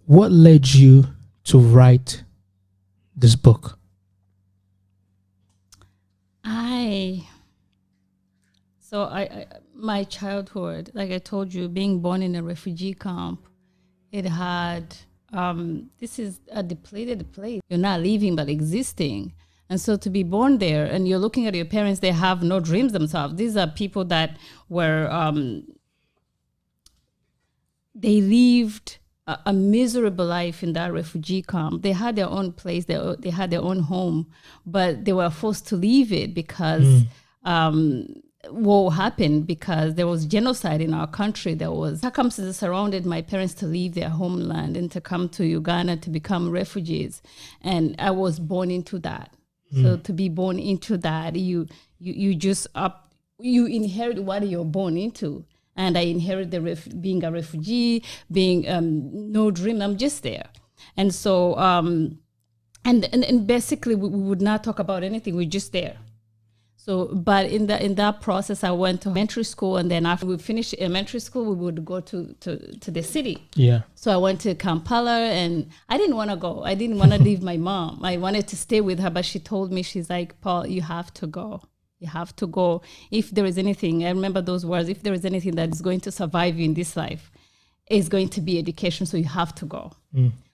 What led you to write this book? My childhood, like I told you, being born in a refugee camp, it had, this is a depleted place. You're not living but existing. And so to be born there and you're looking at your parents, they have no dreams themselves. These are people that were, they lived a miserable life in that refugee camp. They had their own place, they had their own home, but they were forced to leave it because what happened, because there was genocide in our country. There was circumstances surrounded my parents to leave their homeland and to come to Uganda to become refugees. And I was born into that. So to be born into that, you inherit what you're born into. And I inherited being a refugee, being no dream. I'm just there. And so, and basically we would not talk about anything. We're just there. So, but in that process, I went to elementary school, and then after we finished elementary school, we would go to the city. Yeah. So I went to Kampala, and I didn't want to go. I didn't want to leave my mom. I wanted to stay with her, but she told me, she's like, Paul, you have to go. You have to go. If there is anything, I remember those words, if there is anything that is going to survive you in this life, it's going to be education, so you have to go.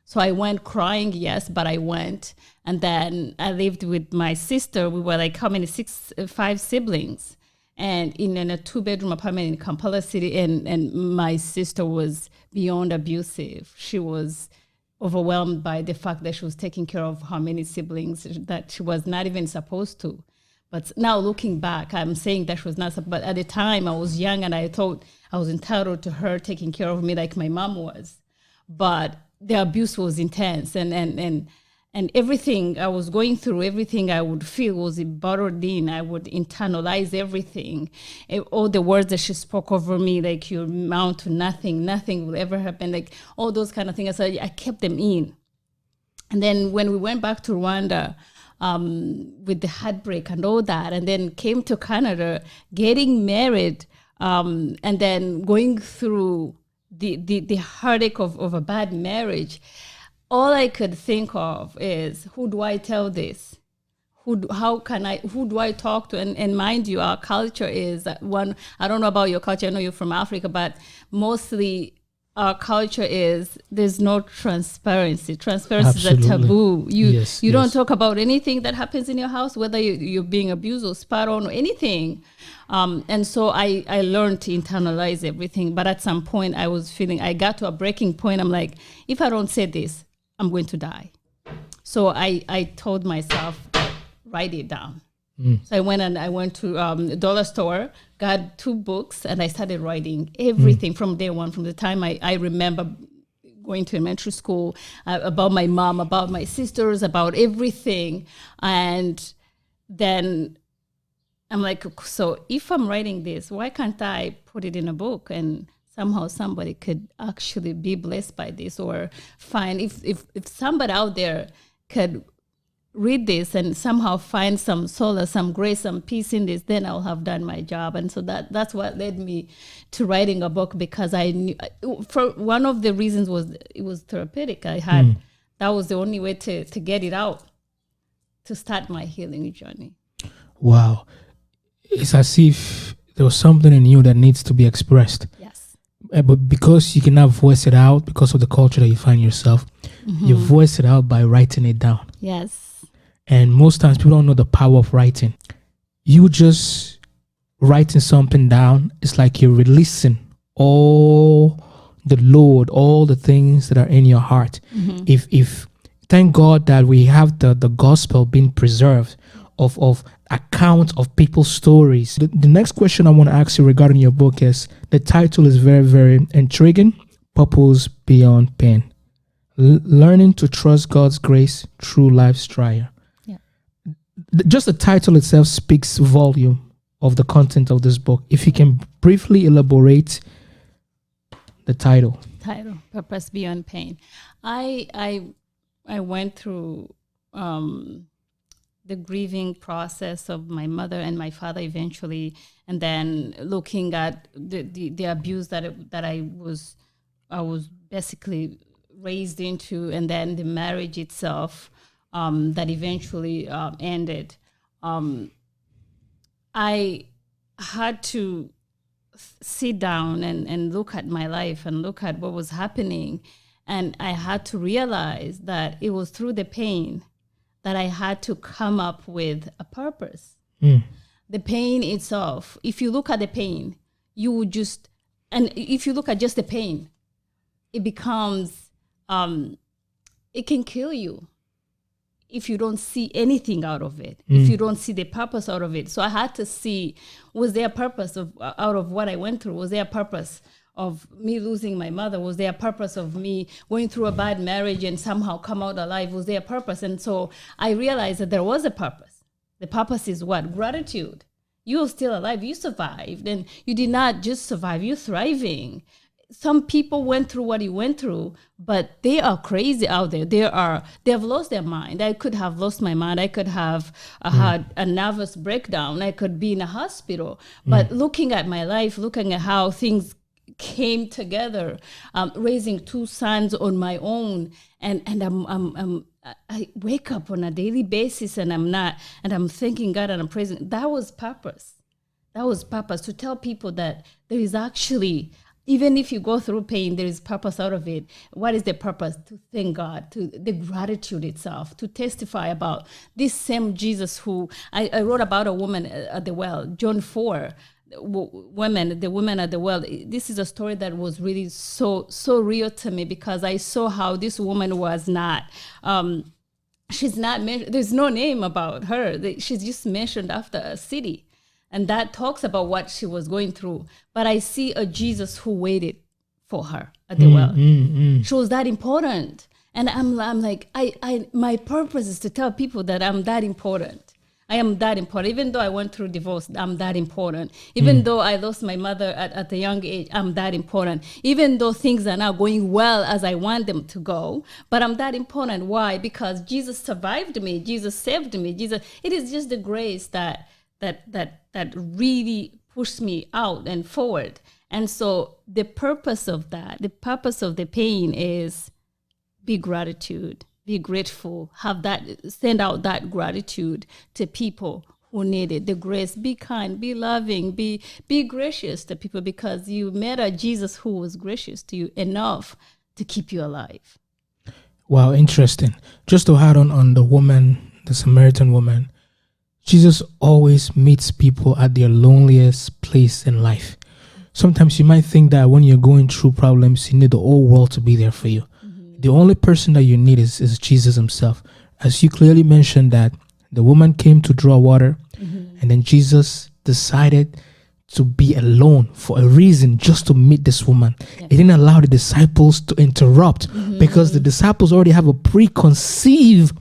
So I went crying, yes, but I went. And then I lived with my sister. We were like, how many? 5 siblings. And in a 2-bedroom apartment in Kampala City. And my sister was beyond abusive. She was overwhelmed by the fact that she was taking care of how many siblings that she was not even supposed to. But now looking back, I'm saying that she was not, but at the time I was young and I thought I was entitled to her taking care of me like my mom was. But the abuse was intense, and everything I was going through, everything I would feel was bottled in. I would internalize everything. All the words that she spoke over me, like you amount to nothing, nothing will ever happen, like all those kind of things. So I kept them in. And then when we went back to Rwanda, with the heartbreak and all that, and then came to Canada, getting married, and then going through the heartache of a bad marriage, all I could think of is, who do I tell this? Who do I talk to? And mind you, our culture is one, I don't know about your culture, I know you're from Africa, but mostly our culture is there's no transparency. Transparency Absolutely. is a taboo. You don't Yes. talk about anything that happens in your house, whether you're being abused or spat on or anything. And so I learned to internalize everything. But at some point I got to a breaking point. I'm like, if I don't say this, I'm going to die. So I told myself, write it down. So I went to the dollar store, got 2 books, and I started writing everything from day one, from the time I remember going to elementary school, about my mom, about my sisters, about everything. And then I'm like, so if I'm writing this, why can't I put it in a book, and somehow somebody could actually be blessed by this, or find if somebody out there could read this and somehow find some solace, some grace, some peace in this, then I'll have done my job. And so that's what led me to writing a book, because I knew, for one of the reasons was it was therapeutic. That was the only way to get it out, to start my healing journey. Wow. It's as if there was something in you that needs to be expressed. Yes. But because you cannot voice it out because of the culture that you find yourself, you voice it out by writing it down. Yes. And most times people don't know the power of writing. You just writing something down, it's like you're releasing all the load, all the things that are in your heart. If thank God that we have the gospel being preserved of accounts of people's stories. The next question I want to ask you regarding your book is, the title is very, very intriguing, Purpose Beyond Pain. Learning to trust God's grace through life's trial. Just the title itself speaks volume of the content of this book. If you can briefly elaborate the title. Purpose Beyond Pain. I went through the grieving process of my mother and my father eventually, and then looking at the abuse that I was basically raised into, and then the marriage itself that eventually ended. I had to sit down and look at my life and look at what was happening. And I had to realize that it was through the pain that I had to come up with a purpose. The pain itself, if you look at the pain, you would just, and if you look at just the pain, it becomes, it can kill you if you don't see anything out of it, if you don't see the purpose out of it. So I had to see, was there a purpose out of what I went through? Was there a purpose of me losing my mother? Was there a purpose of me going through a bad marriage and somehow come out alive? Was there a purpose? And so I realized that there was a purpose. The purpose is what? Gratitude. You're still alive. You survived. And you did not just survive. You're thriving. Some people went through what you went through, but they are crazy out there. They have lost their mind. I could have lost my mind. I could have had a nervous breakdown. I could be in a hospital. But looking at my life, looking at how things came together, raising two sons on my own, and I wake up on a daily basis and I'm thanking God and I'm praising. That was purpose. That was purpose, to tell people that there is actually, even if you go through pain, there is purpose out of it. What is the purpose? To thank God, to the gratitude itself, to testify about this same Jesus who, I wrote about a woman at the well, John 4, the women at the well. This is a story that was really so real to me, because I saw how this woman was not, she's not, there's no name about her. She's just mentioned after a city. And that talks about what she was going through. But I see a Jesus who waited for her at the well. She was that important. And I'm like, my purpose is to tell people that I'm that important. I am that important. Even though I went through divorce, I'm that important. Even though I lost my mother at a young age, I'm that important. Even though things are not going well as I want them to go, but I'm that important. Why? Because Jesus survived me. Jesus saved me. It is just the grace that really pushed me out and forward. And so the purpose of that, the purpose of the pain is be gratitude, be grateful, send out that gratitude to people who need it. The grace, be kind, be loving, be gracious to people, because you met a Jesus who was gracious to you enough to keep you alive. Wow, interesting. Just to add on the woman, the Samaritan woman, Jesus always meets people at their loneliest place in life. Sometimes you might think that when you're going through problems, you need the whole world to be there for you. The only person that you need is Jesus himself. As you clearly mentioned, that the woman came to draw water, and then Jesus decided to be alone for a reason, just to meet this woman. Yeah. He didn't allow the disciples to interrupt, because the disciples already have a preconceived,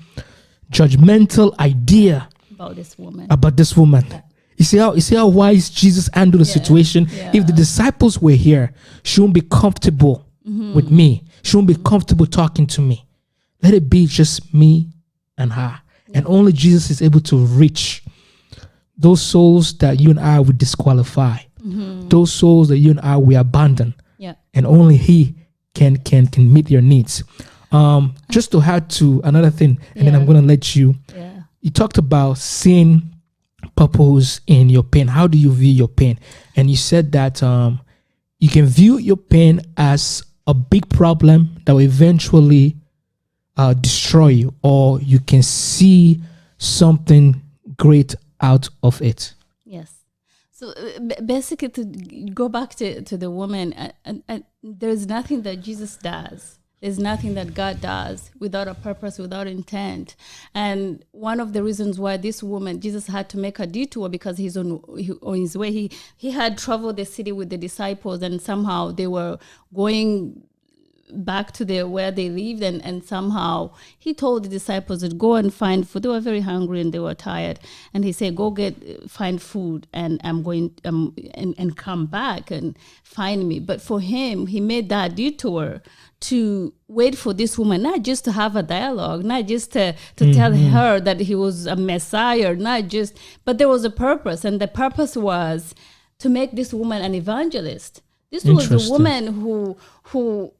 judgmental idea about this woman. Yeah. You see how wise Jesus handled the situation. Yeah. If the disciples were here, she won't be comfortable with me. She won't be comfortable talking to me. Let it be just me and her. Yeah. And only Jesus is able to reach those souls that you and I would disqualify. Those souls that you and I will abandon. Yeah. And only he can meet your needs. Just to add to another thing, and then I'm going to let you. Yeah. You talked about seeing purpose in your pain. How do you view your pain? And you said that you can view your pain as a big problem that will eventually destroy you, or you can see something great out of it. Yes. So basically, to go back to the woman, there's nothing that Jesus does. There's nothing that God does without a purpose, without intent. And one of the reasons why this woman, Jesus had to make a detour, because he's on his way. He had traveled the city with the disciples, and somehow they were going back to where they lived, and somehow he told the disciples to go and find food. They were very hungry and they were tired, and he said, "Go find food, and I'm going and come back and find me." But for him, he made that detour to wait for this woman, not just to have a dialogue, not just to tell her that he was a Messiah, but there was a purpose, and the purpose was to make this woman an evangelist. This was the woman who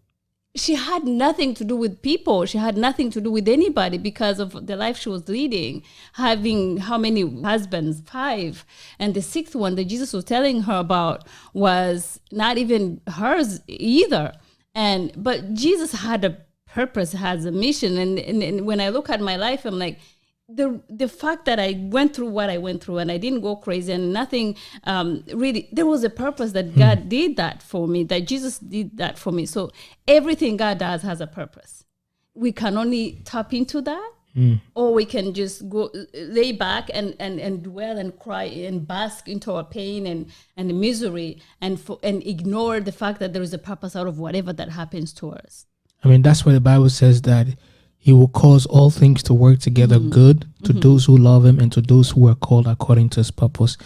she had nothing to do with people. She had nothing to do with anybody because of the life she was leading, having how many husbands? 5. And the 6th one that Jesus was telling her about was not even hers either. But Jesus had a purpose, has a mission. And when I look at my life, I'm like, the fact that I went through what I went through and I didn't go crazy and nothing really, there was a purpose that God did that for me, that Jesus did that for me. So everything God does has a purpose. We can only tap into that, or we can just go lay back and dwell and cry and bask into our pain and misery and ignore the fact that there is a purpose out of whatever that happens to us. I mean, that's why the Bible says that He will cause all things to work together good to those who love Him and to those who are called according to His purpose.